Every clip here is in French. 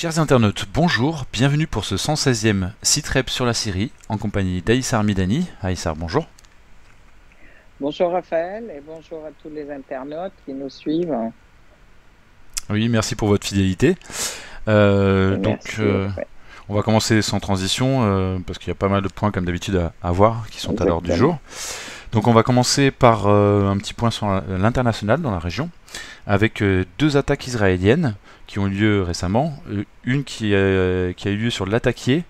Chers internautes, bonjour, bienvenue pour ce 116e Sitrep sur la Syrie, en compagnie d'Aïssar Midani. Aïssar, bonjour. Bonjour Raphaël et bonjour à tous les internautes qui nous suivent. Oui, merci pour votre fidélité. Et Donc, merci, ouais, on va commencer sans transition, parce qu'il y a pas mal de points, comme d'habitude, à voir, qui sont à l'ordre du exactement. jour. Donc, on va commencer par un petit point sur l'international dans la région, avec deux attaques israéliennes qui ont eu lieu récemment. Une qui a eu lieu sur l'Ataquié,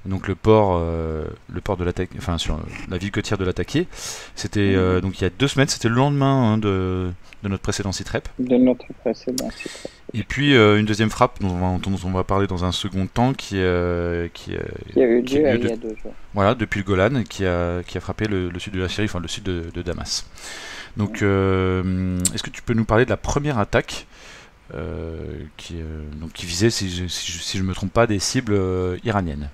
donc le port de l'Ataquié, enfin sur la ville côtière de l'Ataquié. C'était Mhm. donc il y a 2 semaines, c'était le lendemain de notre précédent Sitrep. De notre précédent site. Et puis une deuxième frappe dont on va parler dans un second temps Qui a eu qui a eu lieu lieu il y a 2 jours. voilà, depuis le Golan qui a frappé le sud de la Syrie, enfin le sud de Damas. Donc Mhm. est-ce que tu peux nous parler de la première attaque qui visait, si je me trompe pas, des cibles iraniennes?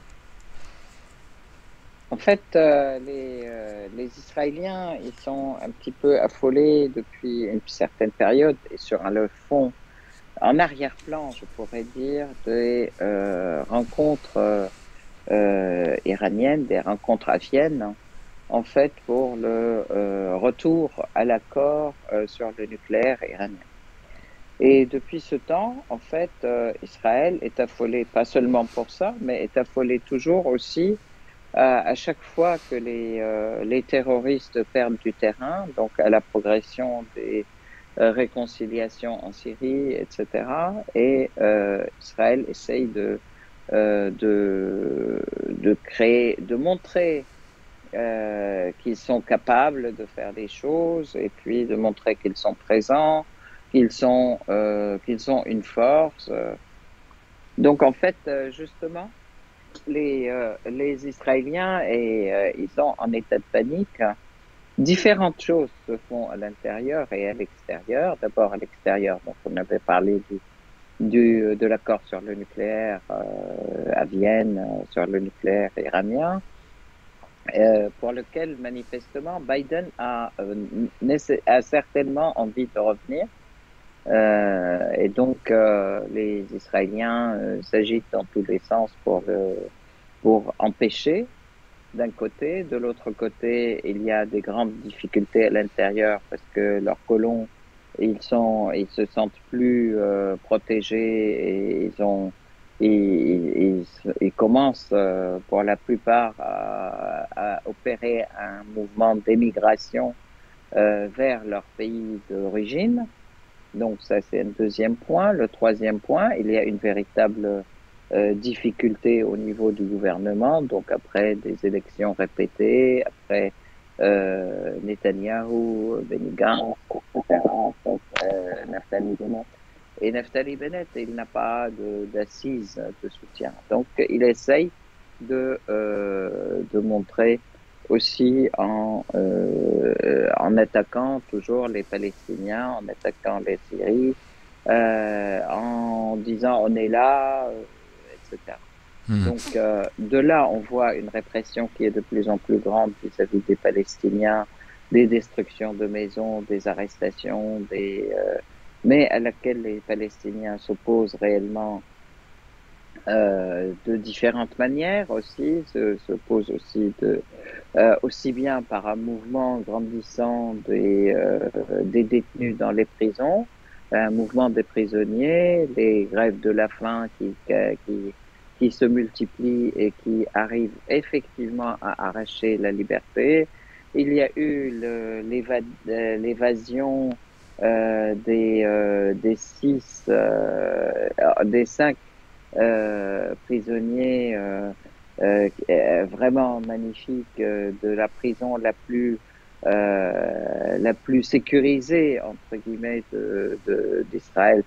En fait, les Israéliens, ils sont un petit peu affolés depuis une certaine période et sur le fond, en arrière-plan, je pourrais dire, des rencontres iraniennes, des rencontres à Vienne, en fait, pour le retour à l'accord sur le nucléaire iranien. Et depuis ce temps, en fait, Israël est affolé, pas seulement pour ça, mais est affolé toujours aussi à chaque fois que les terroristes perdent du terrain, donc à la progression des réconciliations en Syrie, etc. Et Israël essaye de créer, de montrer qu'ils sont capables de faire des choses et puis de montrer qu'ils sont présents, qu'ils ont une force. Donc en fait, justement, les Israéliens ils sont en état de panique. Différentes choses se font à l'intérieur et à l'extérieur. D'abord à l'extérieur, donc on avait parlé de l'accord sur le nucléaire à Vienne, sur le nucléaire iranien. Pour lequel manifestement Biden a certainement envie de revenir. Et donc les Israéliens s'agitent dans tous les sens pour empêcher d'un côté. De l'autre côté, il y a des grandes difficultés à l'intérieur parce que leurs colons, ils se sentent plus protégés et ils commencent pour la plupart à opérer un mouvement d'émigration vers leur pays d'origine. Donc ça, c'est un deuxième point. Le troisième point, il y a une véritable difficulté au niveau du gouvernement. Donc après des élections répétées, après Netanyahou, Benny Gantz, etc., Naftali Bennett. Et Naftali Bennett, il n'a pas d'assises de soutien. Donc il essaye de montrer aussi en attaquant toujours les Palestiniens, en attaquant les Syries, en disant on est là, etc. Mhm. Donc de là, on voit une répression qui est de plus en plus grande vis-à-vis des Palestiniens, des destructions de maisons, des arrestations, mais à laquelle les Palestiniens s'opposent réellement de différentes manières aussi, se pose aussi aussi bien par un mouvement grandissant des détenus dans les prisons, un mouvement des prisonniers, les grèves de la faim qui se multiplient et qui arrivent effectivement à arracher la liberté. Il y a eu l'évasion des 5 prisonniers vraiment magnifique de la prison la plus sécurisée entre guillemets d'Israël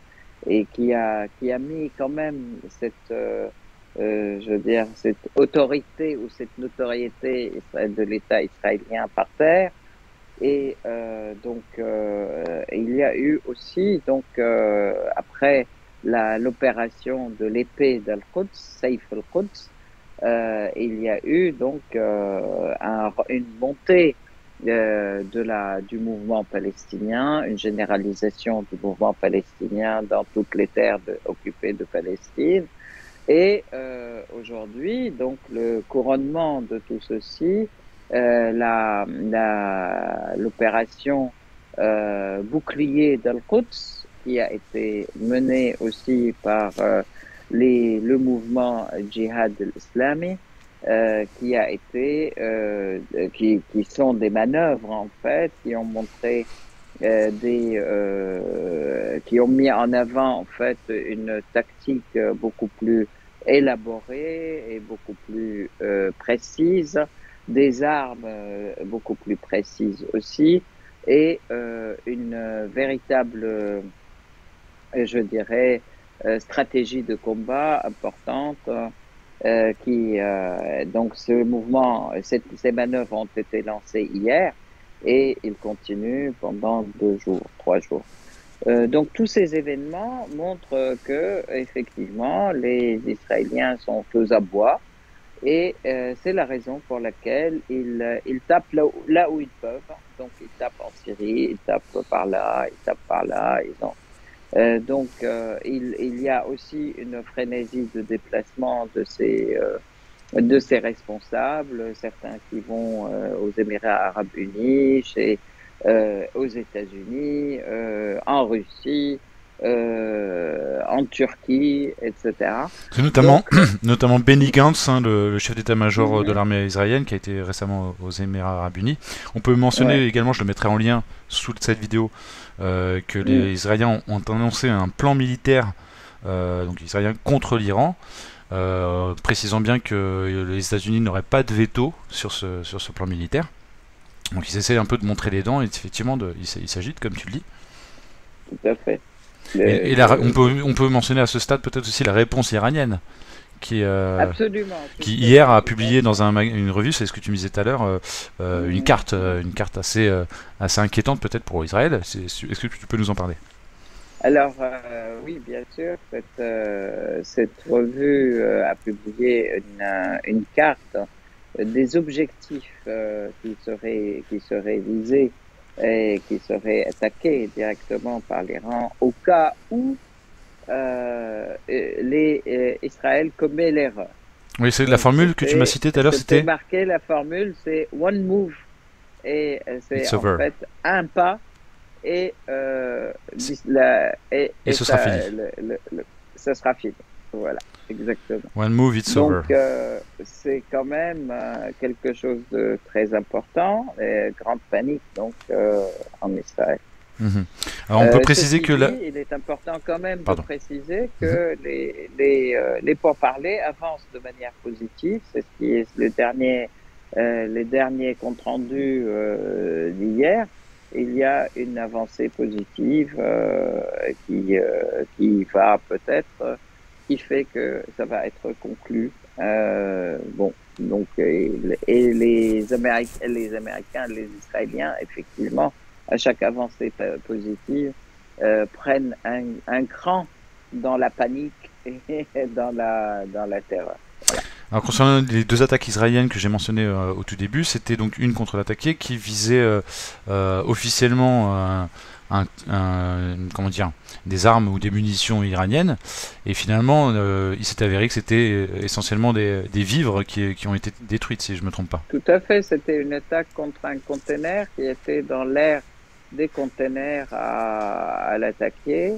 et qui a mis quand même je veux dire cette autorité ou cette notoriété de l'État israélien par terre. Et donc, il y a eu aussi, donc, après l'opération de l'épée d'Al-Quds, Saif al-Quds, il y a eu donc une montée du mouvement palestinien, une généralisation du mouvement palestinien dans toutes les terres occupées de Palestine. Et aujourd'hui, donc le couronnement de tout ceci, l'opération bouclier d'Al-Quds, qui a été menée aussi par le mouvement Djihad islami, qui sont des manœuvres en fait, qui ont montré qui ont mis en avant en fait une tactique beaucoup plus élaborée et beaucoup plus précise, des armes beaucoup plus précises aussi, et une véritable, je dirais, stratégie de combat importante. Donc ce mouvement, ces manœuvres ont été lancées hier et ils continuent pendant 2 jours, 3 jours. Donc tous ces événements montrent que effectivement les Israéliens sont aux abois et c'est la raison pour laquelle ils tapent là où ils peuvent. Donc ils tapent en Syrie, ils tapent par là, ils tapent par là. Donc il y a aussi une frénésie de déplacement de ces responsables, certains qui vont aux Émirats arabes unis, aux États-Unis, en Russie, en Turquie, etc. C'est notamment, Donc, notamment Benny Gantz, hein, le chef d'état-major de mhm, l'armée israélienne, qui a été récemment aux Émirats arabes unis. On peut mentionner ouais, également, je le mettrai en lien sous cette vidéo, que mm, les Israéliens ont annoncé un plan militaire donc israélien contre l'Iran, précisant bien que les États-Unis n'auraient pas de veto sur ce plan militaire. Donc ils essaient un peu de montrer les dents, et effectivement, il s'agite, comme tu le dis. tout à fait. On peut mentionner à ce stade peut-être aussi la réponse iranienne, qui, Absolument, qui tout à hier fait, a tout à publié fait. dans une revue, c'est ce que tu me disais tout à l'heure, Mhm. une carte assez inquiétante peut-être pour Israël. Est-ce que tu peux nous en parler? Alors, oui, bien sûr, cette revue a publié une carte des objectifs qui seraient visés et qui seraient attaqués directement par l'Iran au cas où Israël commet l'erreur. Oui, c'est la Donc, formule que tu m'as citée tout à l'heure, c'était c'était marqué, la formule, c'est one move. Et c'est It's en over. fait un pas et, Et ce sera fini. ça sera fini. Voilà, exactement. One move, it's Donc, over. c'est quand même quelque chose de très important, et grande panique donc en Israël. Mhm. Alors on peut préciser Ceci que dit, là. il est important quand même de Pardon. préciser Mhm. que les pourparlers avancent de manière positive. C'est ce qui est les derniers comptes rendus d'hier. Il y a une avancée positive qui va peut-être, qui fait que ça va être conclu. Bon, donc et les Américains, les Israéliens, effectivement, à chaque avancée positive, prennent un cran dans la panique et dans la terreur. Voilà. Alors concernant les deux attaques israéliennes que j'ai mentionnées au tout début, c'était donc une contre l'attaqué qui visait officiellement comment dire, des armes ou des munitions iraniennes, et finalement il s'est avéré que c'était essentiellement des vivres qui ont été détruites, si je me trompe pas. Tout à fait, c'était une attaque contre un conteneur qui était dans l'air des conteneurs à l'attaquer,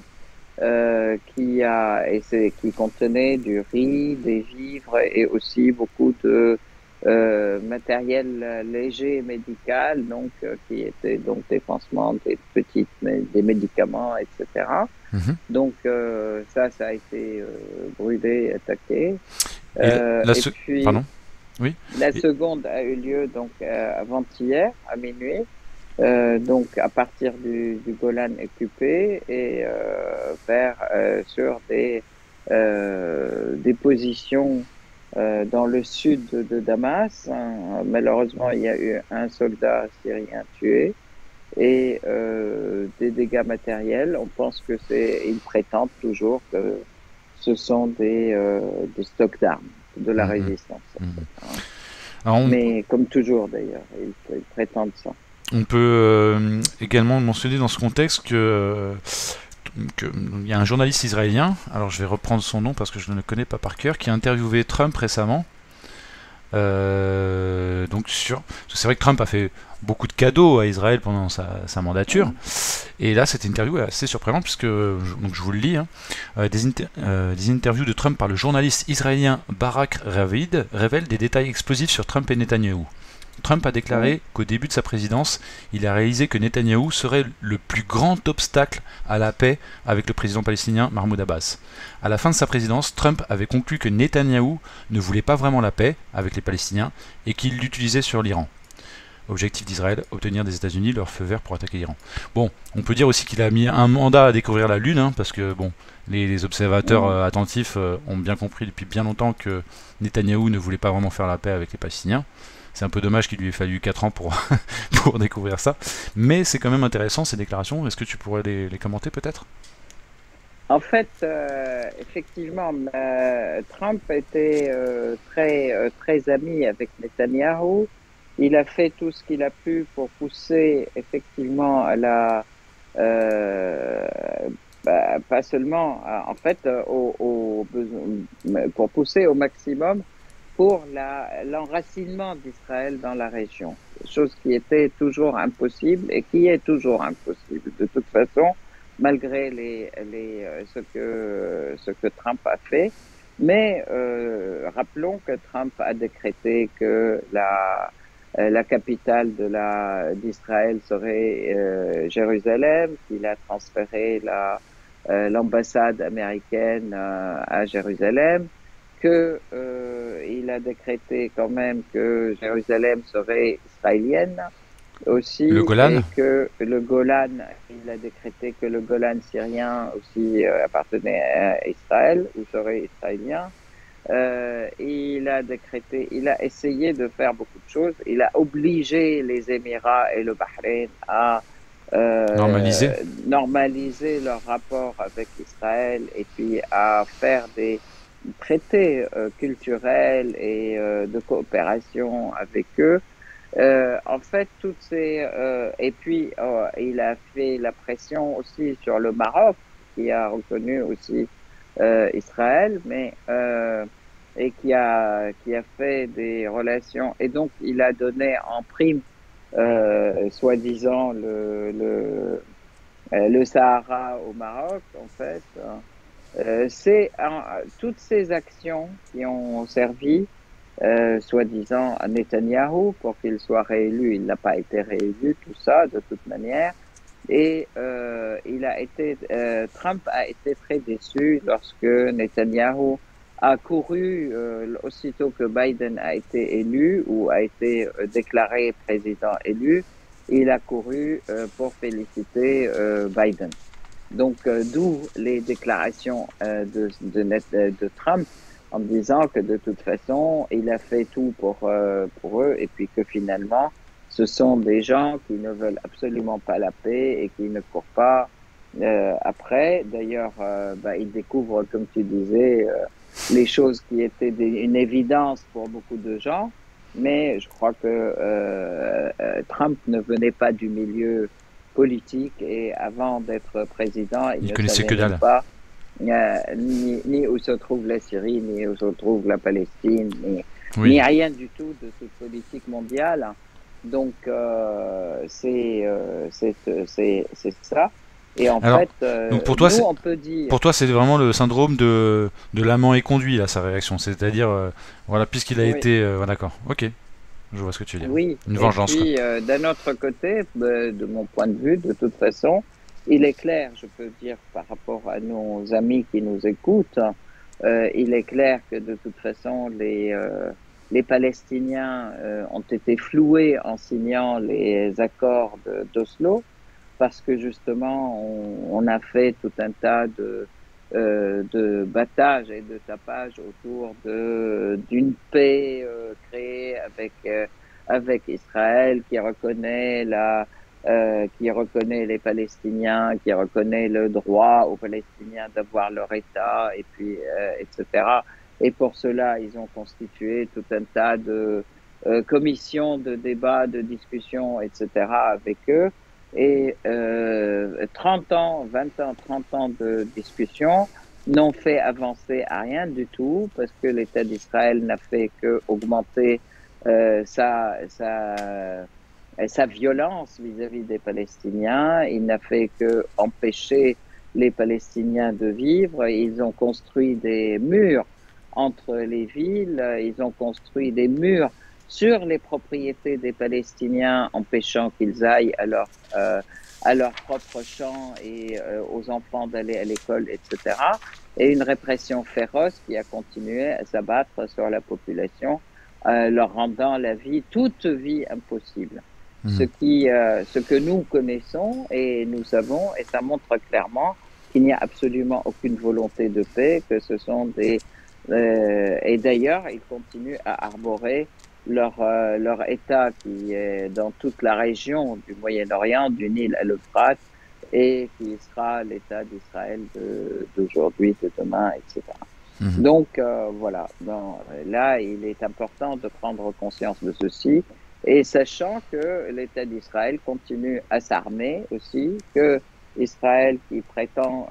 qui contenait du riz, des vivres et aussi beaucoup de matériel léger et médical, donc qui était donc des pansements, des médicaments, etc. Mhm. Donc ça a été brûlé, attaqué. Et Et puis pardon. Oui. la Et- seconde a eu lieu donc avant-hier à minuit. Donc à partir du Golan occupé et sur des positions dans le sud de Damas. Malheureusement, il y a eu un soldat syrien tué et des dégâts matériels. On pense que ils prétendent toujours que ce sont des stocks d'armes de la Mhm. résistance. Mhm. Alors, Mais comme toujours d'ailleurs, ils prétendent ça. on peut également mentionner dans ce contexte que il y a un journaliste israélien, alors je vais reprendre son nom parce que je ne le connais pas par cœur, qui a interviewé Trump récemment. C'est vrai que Trump a fait beaucoup de cadeaux à Israël pendant sa mandature. Et là, cette interview est assez surprenante puisque, donc je vous le lis, hein, des interviews de Trump par le journaliste israélien Barak Ravid révèlent des détails explosifs sur Trump et Netanyahou. Trump a déclaré qu'au début de sa présidence, il a réalisé que Netanyahou serait le plus grand obstacle à la paix avec le président palestinien Mahmoud Abbas. À la fin de sa présidence, Trump avait conclu que Netanyahou ne voulait pas vraiment la paix avec les Palestiniens et qu'il l'utilisait sur l'Iran. Objectif d'Israël, obtenir des États-Unis leur feu vert pour attaquer l'Iran. Bon, on peut dire aussi qu'il a mis un mandat à découvrir la Lune, hein, parce que bon, les observateurs attentifs ont bien compris depuis bien longtemps que Netanyahou ne voulait pas vraiment faire la paix avec les Palestiniens. C'est un peu dommage qu'il lui ait fallu 4 ans pour, pour découvrir ça. Mais c'est quand même intéressant ces déclarations. Est-ce que tu pourrais les commenter peut-être? En fait, effectivement, Trump était très ami avec Netanyahou. Il a fait tout ce qu'il a pu pour pousser effectivement à pas seulement, en fait, pour pousser au maximum pour l'enracinement d'Israël dans la région, chose qui était toujours impossible et qui est toujours impossible de toute façon, malgré ce que Trump a fait. Mais rappelons que Trump a décrété que la capitale d'Israël serait Jérusalem, qu'il a transféré l'ambassade américaine à Jérusalem, que il a décrété quand même que Jérusalem serait israélienne aussi, Le Golan? et que le Golan, il a décrété que le Golan syrien aussi appartenait à Israël ou serait israélien. Il a essayé de faire beaucoup de choses. Il a obligé les Émirats et le Bahreïn à Normalisé? normaliser leur rapport avec Israël et puis à faire des traités culturels et de coopération avec eux. En fait, et puis il a fait la pression aussi sur le Maroc, qui a reconnu aussi Israël, mais et qui a fait des relations, et donc il a donné en prime soi-disant le Sahara au Maroc, en fait. C'est toutes ces actions qui ont servi soi-disant à Netanyahou pour qu'il soit réélu. Il n'a pas été réélu, tout ça, de toute manière. Et Trump a été très déçu lorsque Netanyahou a couru, aussitôt que Biden a été élu ou a été déclaré président élu, il a couru pour féliciter Biden. Donc, d'où les déclarations de Trump en disant que de toute façon, il a fait tout pour eux, et puis que finalement, ce sont des gens qui ne veulent absolument pas la paix et qui ne courent pas après. D'ailleurs, ils découvrent, comme tu disais, les choses qui étaient une évidence pour beaucoup de gens. Mais je crois que Trump ne venait pas du milieu politique, et avant d'être président, il ne connaissait que savait même dalle. pas ni où se trouve la Syrie, ni où se trouve la Palestine, ni rien du tout de toute politique mondiale. Donc c'est ça. Et en Alors, fait, donc pour toi, nous on peut dire. pour toi, c'est vraiment le syndrome de l'amant est conduit, là, sa réaction. C'est-à-dire, voilà, puisqu'il a Oui. été. D'accord, ok, je vois ce que tu veux dire. Oui, Une et vengeance, quoi. puis d'un autre côté, de mon point de vue, de toute façon, il est clair, je peux dire par rapport à nos amis qui nous écoutent, il est clair que de toute façon, les Palestiniens ont été floués en signant les accords d'Oslo, parce que justement, on a fait tout un tas de battage et de tapage autour d'une paix créée avec Israël, qui reconnaît les Palestiniens, qui reconnaît le droit aux Palestiniens d'avoir leur État, et puis etc. Et pour cela, ils ont constitué tout un tas de commissions de débat, de discussion, etc. avec eux. Et 30 ans, 20 ans, 30 ans de discussion n'ont fait avancer à rien du tout parce que l'État d'Israël n'a fait que augmenter sa violence vis-à-vis des Palestiniens. Il n'a fait que empêcher les Palestiniens de vivre. Ils ont construit des murs entre les villes. Ils ont construit des murs sur les propriétés des Palestiniens, empêchant qu'ils aillent à leur propre champ et aux enfants d'aller à l'école, etc. Et une répression féroce qui a continué à s'abattre sur la population, leur rendant la vie, toute vie impossible. Ce que nous connaissons et nous savons, et ça montre clairement qu'il n'y a absolument aucune volonté de paix, que ce sont des... et d'ailleurs, ils continuent à arborer leur État qui est dans toute la région du Moyen-Orient, du Nil à l'Euphrate, et qui sera l'État d'Israël d'aujourd'hui, de demain, etc. Donc voilà, là il est important de prendre conscience de ceci, et sachant que l'État d'Israël continue à s'armer aussi, que Israël qui prétend,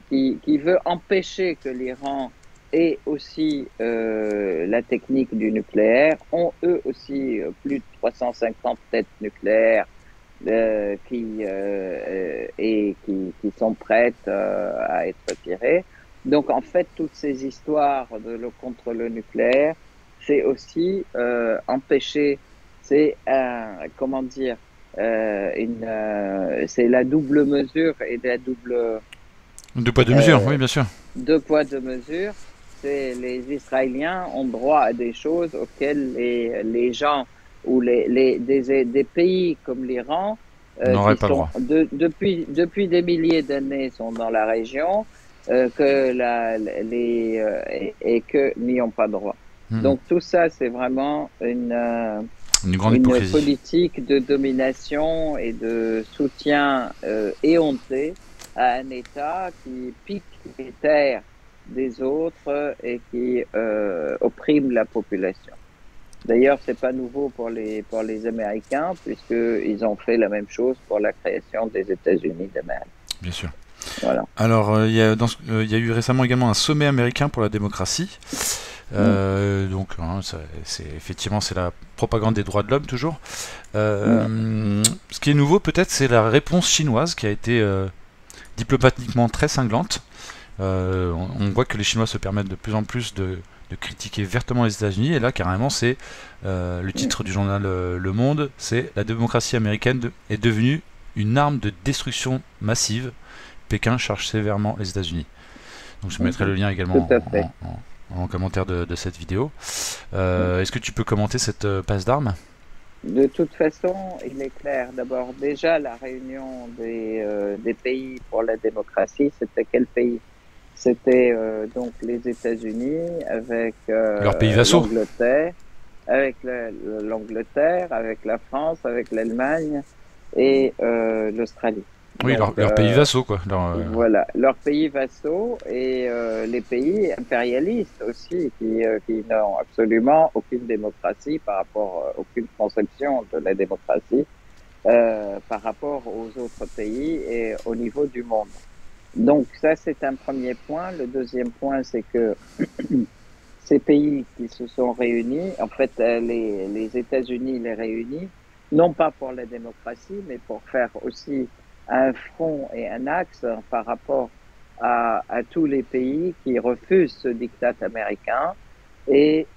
qui veut empêcher que l'Iran ait aussi la technique du nucléaire, ont eux aussi plus de 350 têtes nucléaires qui sont prêtes à être tirées. Donc en fait, toutes ces histoires contre le nucléaire, c'est aussi empêcher, c'est comment dire, c'est la double mesure et la double... Deux poids, deux mesures, oui, bien sûr. Deux poids, deux mesures. C'est les Israéliens ont droit à des choses auxquelles les gens ou des pays comme l'Iran, n'aurait pas le droit. Depuis des milliers d'années sont dans la région, et que n'y ont pas droit. Donc tout ça, c'est vraiment une politique de domination et de soutien éhonté à un État qui pique les terres des autres et qui opprime la population. D'ailleurs, c'est pas nouveau pour les Américains, puisqu'ils ont fait la même chose pour la création des États-Unis d'Amérique. Bien sûr. Voilà. Alors, il y a eu récemment également un sommet américain pour la démocratie. Donc, effectivement, c'est la propagande des droits de l'homme toujours. Ce qui est nouveau, peut-être, c'est la réponse chinoise qui a été diplomatiquement très cinglante. On voit que les Chinois se permettent de plus en plus de critiquer vertement les États-Unis, et là carrément c'est le titre du journal Le Monde, c'est « La démocratie américaine est devenue une arme de destruction massive. Pékin charge sévèrement les États-Unis ». Donc je mettrai le lien également en commentaire de cette vidéo. Est-ce que tu peux commenter cette passe d'armes ? De toute façon, il est clair. D'abord, déjà, la réunion des pays pour la démocratie, c'était quel pays ? C'était donc les États-Unis avec l'Angleterre, avec la France, avec l'Allemagne et l'Australie. Oui, leurs pays vassaux, quoi. Voilà, leurs pays vassaux et les pays impérialistes aussi, qui n'ont absolument aucune démocratie par rapport, aucune conception de la démocratie par rapport aux autres pays et au niveau du monde. Donc ça, c'est un premier point. Le deuxième point, c'est que ces pays qui se sont réunis, en fait, les États-Unis les réunissent, non pas pour la démocratie, mais pour faire aussi un front et un axe par rapport à tous les pays qui refusent ce diktat américain et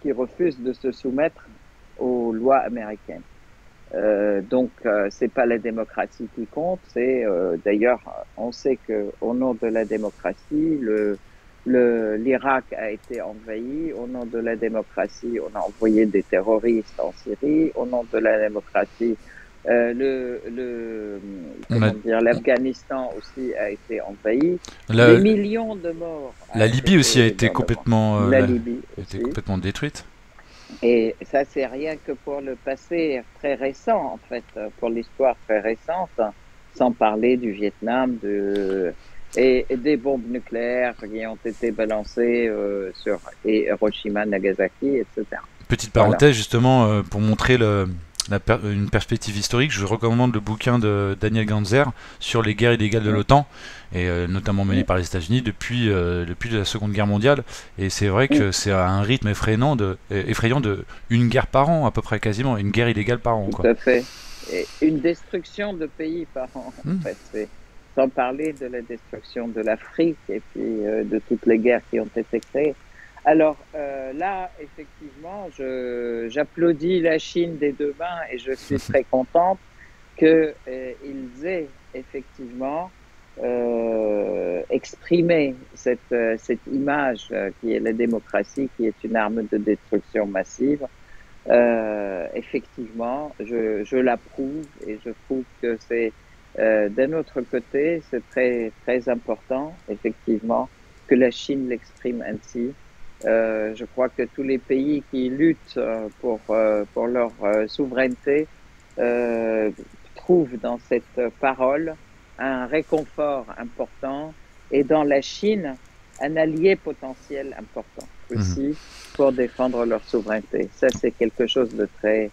qui refusent de se soumettre aux lois américaines. Donc, c'est pas la démocratie qui compte. C'est d'ailleurs, on sait que au nom de la démocratie, l'Irak a été envahi. Au nom de la démocratie, on a envoyé des terroristes en Syrie. Au nom de la démocratie, l'Afghanistan aussi a été envahi. Des millions de morts. La Libye aussi a été complètement, complètement détruite. Et ça, c'est rien que pour le passé très récent, en fait, pour l'histoire très récente, sans parler du Vietnam et des bombes nucléaires qui ont été balancées sur Hiroshima, Nagasaki, etc. Petite parenthèse, justement, pour montrer une perspective historique, je recommande le bouquin de Daniel Ganzer sur les guerres illégales de l'OTAN, et notamment menées par les États-Unis depuis la Seconde Guerre mondiale. Et c'est vrai que c'est à un rythme effrayant de une guerre par an, à peu près quasiment, une guerre illégale par an, Tout quoi. à fait. Et une destruction de pays par an, en fait. Sans parler de la destruction de l'Afrique et puis de toutes les guerres qui ont été créées. Alors là, effectivement, j'applaudis la Chine des deux mains et je suis très contente qu'ils aient effectivement exprimé cette image qui est la démocratie, qui est une arme de destruction massive. Effectivement, je l'approuve et je trouve que c'est d'un autre côté, c'est très très important, effectivement, que la Chine l'exprime ainsi. Je crois que tous les pays qui luttent pour leur souveraineté euh, trouvent dans cette parole un réconfort important et dans la Chine un allié potentiel important aussi pour défendre leur souveraineté. Ça, c'est quelque chose de très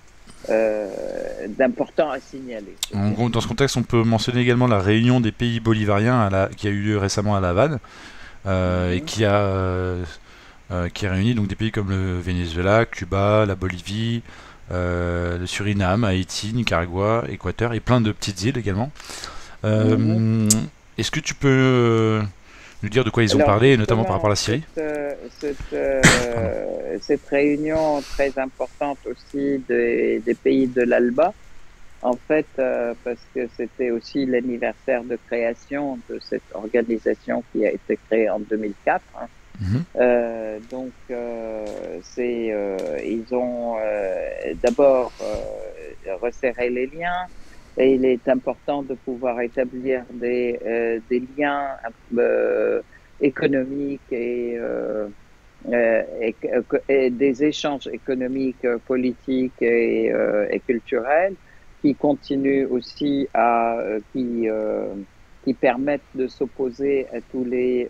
d'important à signaler. En gros, dans ce contexte, on peut mentionner également la réunion des pays bolivariens qui a eu lieu récemment à La Havane, et qui a réuni donc des pays comme le Venezuela, Cuba, la Bolivie, le Suriname, Haïti, Nicaragua, Équateur et plein de petites îles également. Est-ce que tu peux nous dire de quoi ils ont parlé, notamment par rapport à la Syrie? Cette réunion très importante aussi des pays de l'ALBA, en fait, parce que c'était aussi l'anniversaire de création de cette organisation qui a été créée en 2004. Donc, ils ont d'abord resserré les liens. Et il est important de pouvoir établir des liens économiques et des échanges économiques, politiques et culturels qui continuent aussi qui permettent de s'opposer à tous les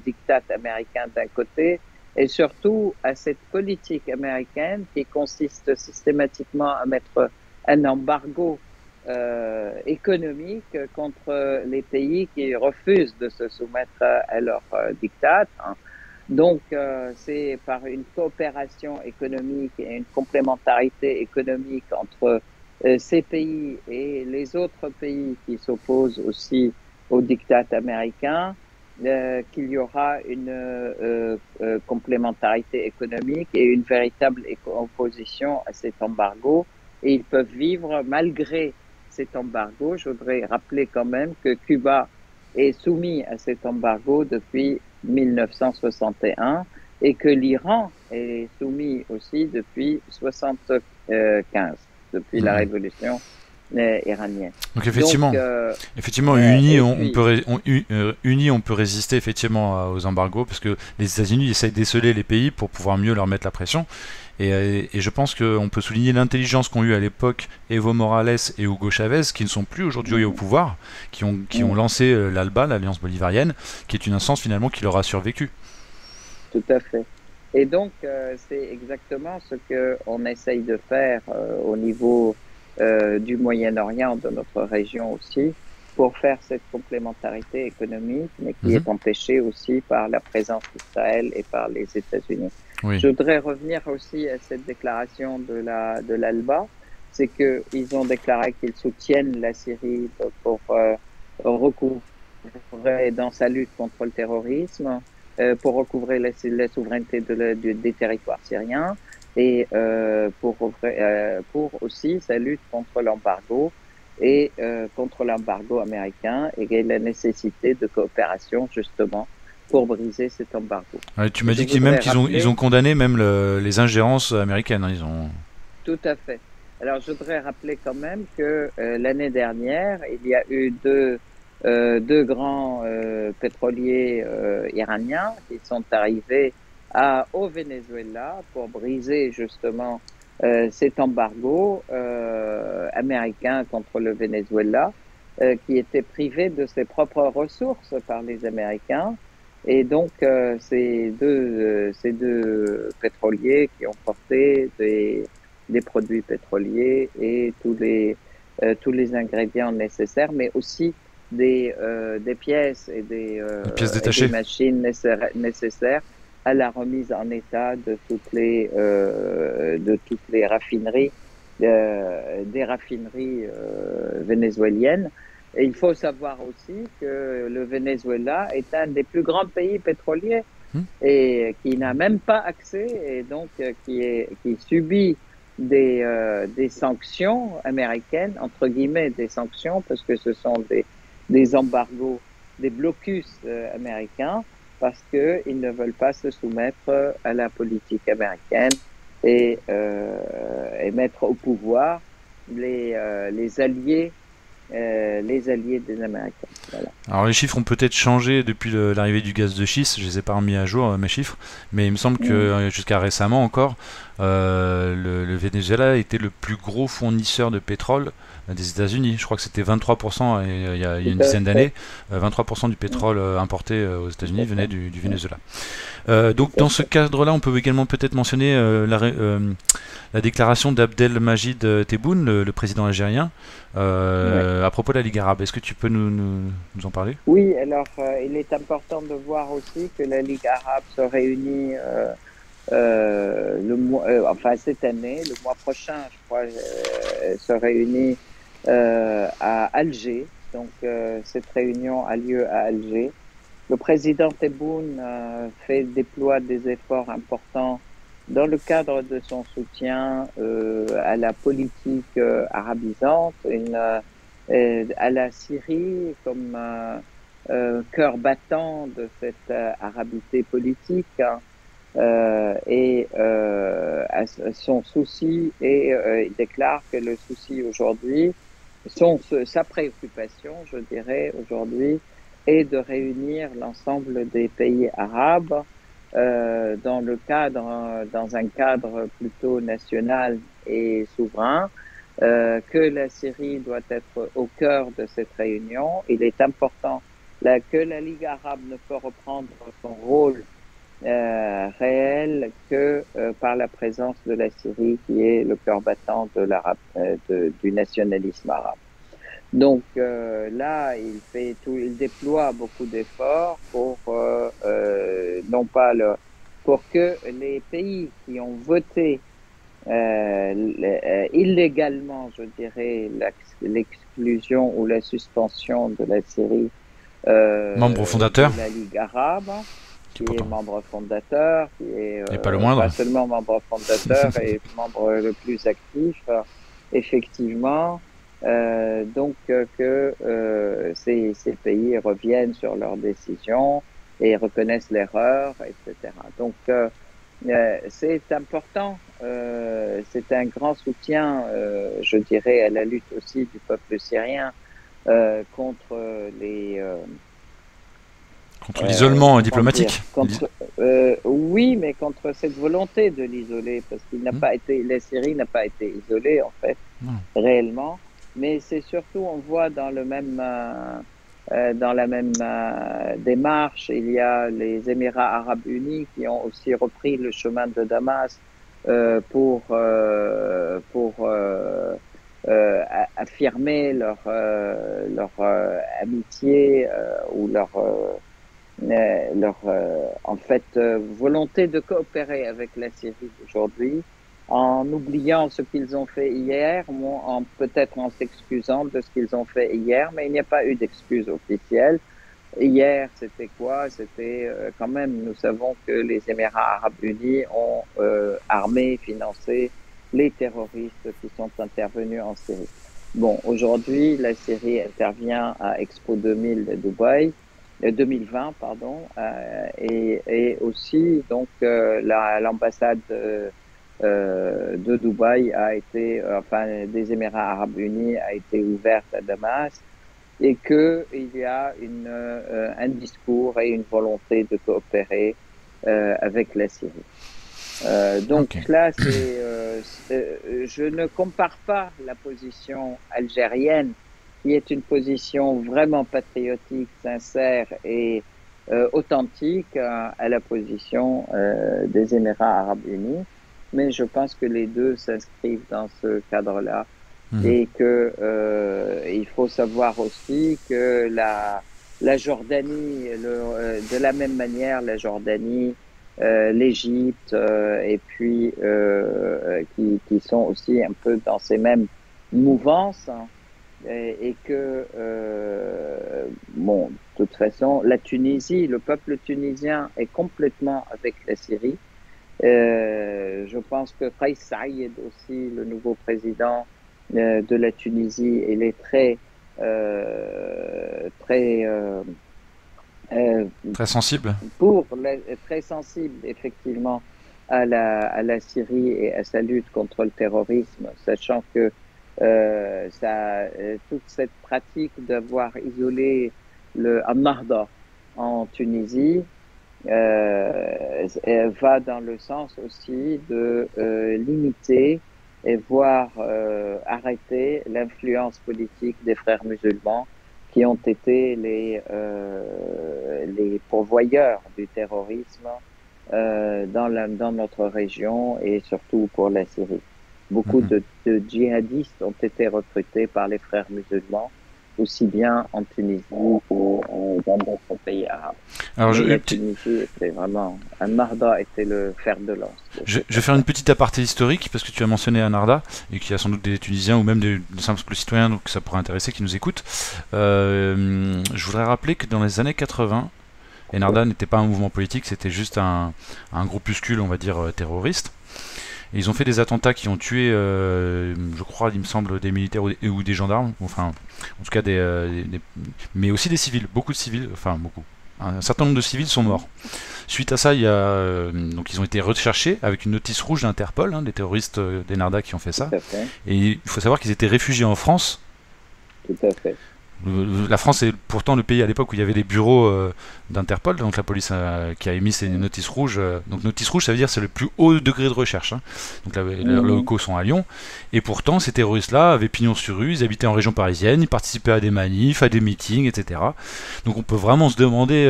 diktats américains d'un côté et surtout à cette politique américaine qui consiste systématiquement à mettre un embargo économique contre les pays qui refusent de se soumettre à leur diktat. Donc, c'est par une coopération économique et une complémentarité économique entre ces pays et les autres pays qui s'opposent aussi au diktat américain qu'il y aura une complémentarité économique et une véritable opposition à cet embargo. Et ils peuvent vivre malgré cet embargo. Je voudrais rappeler quand même que Cuba est soumis à cet embargo depuis 1961 et que l'Iran est soumis aussi depuis 1975, depuis la révolution iranienne. Donc effectivement, unis, on peut résister effectivement aux embargos, parce que les États-Unis essayent d'éceler les pays pour pouvoir mieux leur mettre la pression. Et je pense qu'on peut souligner l'intelligence qu'ont eu à l'époque Evo Morales et Hugo Chavez, qui ne sont plus aujourd'hui au pouvoir, qui ont lancé l'ALBA, l'Alliance bolivarienne, qui est une instance finalement qui leur a survécu. Tout à fait. Et donc, c'est exactement ce qu'on essaye de faire au niveau du Moyen-Orient, de notre région aussi, pour faire cette complémentarité économique, mais qui est empêchée aussi par la présence d'Israël et par les États-Unis. Oui. Je voudrais revenir aussi à cette déclaration de l'ALBA, c'est qu'ils ont déclaré qu'ils soutiennent la Syrie pour recouvrer dans sa lutte contre le terrorisme, pour recouvrer la souveraineté des territoires syriens et pour aussi sa lutte contre l'embargo et contre l'embargo américain et la nécessité de coopération justement pour briser cet embargo. Ouais, tu m'as dit qu'ils ont condamné même les ingérences américaines. Tout à fait. Alors je voudrais rappeler quand même que l'année dernière, il y a eu deux grands pétroliers iraniens qui sont arrivés au Venezuela pour briser justement cet embargo américain contre le Venezuela, qui était privé de ses propres ressources par les Américains. Et donc, ces deux pétroliers qui ont porté des produits pétroliers et tous les ingrédients nécessaires, mais aussi des pièces Les pièces et des détachées. machines nécessaires à la remise en état de toutes les raffineries, des raffineries vénézuéliennes. Et il faut savoir aussi que le Venezuela est un des plus grands pays pétroliers Hmm. et qui n'a même pas accès et donc qui subit des sanctions américaines, entre guillemets des sanctions, parce que ce sont des embargos, des blocus américains, parce qu'ils ne veulent pas se soumettre à la politique américaine et mettre au pouvoir les alliés des Américains. Voilà. Alors les chiffres ont peut-être changé depuis l'arrivée du gaz de schiste, je les ai pas remis à jour mes chiffres, mais il me semble que Mm. jusqu'à récemment encore, le Venezuela était le plus gros fournisseur de pétrole des États-Unis. Je crois que c'était 23% il y a Tout une à dizaine fait. d'années. 23% du Mm. pétrole importé aux Tout États-Unis à venait fait. du Mm. Venezuela. Tout Donc à dans ce fait. cadre-là, on peut également peut-être mentionner la déclaration d'Abdelmajid Tebboune, le président algérien, Ouais. à propos de la Ligue arabe. Est-ce que tu peux nous en parler? Oui, alors il est important de voir aussi que la Ligue arabe se réunit enfin cette année, le mois prochain, je crois, se réunit à Alger. Donc cette réunion a lieu à Alger. Le président Tebboune déploie des efforts importants dans le cadre de son soutien à la politique arabisante, à la Syrie comme cœur battant de cette arabité politique, hein, à son souci il déclare que le souci aujourd'hui, sa préoccupation, je dirais aujourd'hui, est de réunir l'ensemble des pays arabes dans un cadre plutôt national et souverain, que la Syrie doit être au cœur de cette réunion. Il est important que la Ligue arabe ne peut reprendre son rôle réel que par la présence de la Syrie, qui est le cœur battant du nationalisme arabe. Donc là, il déploie beaucoup d'efforts non pas pour que les pays qui ont voté illégalement, je dirais, l'exclusion ou la suspension de la Syrie Membre de fondateur, la Ligue arabe, qui est qui est pourtant membre fondateur, qui est n'est pas le pas moindre. seulement membre fondateur et membre le plus actif, effectivement. Ces pays reviennent sur leurs décisions et reconnaissent l'erreur, etc. Donc, c'est important. C'est un grand soutien, je dirais, à la lutte aussi du peuple syrien contre Contre l'isolement comment dire, diplomatique. oui, mais contre cette volonté de l'isoler, parce qu'il n'a Hmm. pas été, la Syrie n'a pas été isolée en fait, Non. réellement, mais c'est surtout, on voit dans la même démarche, il y a les Émirats arabes unis qui ont aussi repris le chemin de Damas affirmer leur amitié ou en fait volonté de coopérer avec la Syrie aujourd'hui, en oubliant ce qu'ils ont fait hier, peut-être en s'excusant de ce qu'ils ont fait hier, mais il n'y a pas eu d'excuse officielle. Hier, c'était quoi? C'était quand même, nous savons que les Émirats arabes unis ont armé, financé les terroristes qui sont intervenus en Syrie. Bon, aujourd'hui, la Syrie intervient à Expo 2000 de Dubaï, 2020, pardon, et aussi donc l'ambassade de Dubaï enfin des Émirats arabes unis a été ouverte à Damas et qu'il y a un discours et une volonté de coopérer avec la Syrie. Donc Ok. là, je ne compare pas la position algérienne, qui est une position vraiment patriotique, sincère et authentique, à la position des Émirats arabes unis. mais je pense que les deux s'inscrivent dans ce cadre-là. Mhm. Et que il faut savoir aussi que la Jordanie, de la même manière, la Jordanie, l'Égypte, et puis qui sont aussi un peu dans ces mêmes mouvances, hein, et que bon, de toute façon, la Tunisie, le peuple tunisien est complètement avec la Syrie. Je pense que Kais Saïed aussi, le nouveau président de la Tunisie, il est très euh, Très sensible. pour, très sensible effectivement à la Syrie et à sa lutte contre le terrorisme, sachant que toute cette pratique d'avoir isolé le Al-Nahda en Tunisie va dans le sens aussi de limiter et voire arrêter l'influence politique des frères musulmans qui ont été les pourvoyeurs du terrorisme dans notre région et surtout pour la Syrie. Beaucoup Mhm. de djihadistes ont été recrutés par les frères musulmans, aussi bien en Tunisie que dans d'autres pays arabes. Alors, Mais la Tunisie était vraiment, un Marda était le fer de lance de je cette vais faire une affaire. petite aparté historique parce que tu as mentionné Anarda et qu'il y a sans doute des Tunisiens ou même des simples citoyens donc ça pourrait intéresser qui nous écoutent. Je voudrais rappeler que dans les années 80, Enarda n'était pas un mouvement politique, c'était juste un groupuscule, on va dire, terroriste. Et ils ont fait des attentats qui ont tué, je crois, il me semble, des militaires ou des gendarmes, enfin, en tout cas mais aussi des civils, beaucoup de civils, enfin beaucoup. Un certain nombre de civils sont morts. Suite à ça, donc ils ont été recherchés avec une notice rouge d'Interpol, hein, des terroristes d'Enarda qui ont fait ça. Tout à fait, Et il faut savoir qu'ils étaient réfugiés en France. tout à fait. La France est pourtant le pays à l'époque où il y avait des bureaux d'Interpol, donc la police qui a émis ces Mm. notices rouges. Donc notice rouge, ça veut dire c'est le plus haut degré de recherche, hein. Donc les Mhm. locaux sont à Lyon. Et pourtant, ces terroristes-là avaient pignon sur rue, ils habitaient en région parisienne, ils participaient à des manifs, à des meetings, etc. Donc on peut vraiment se demander,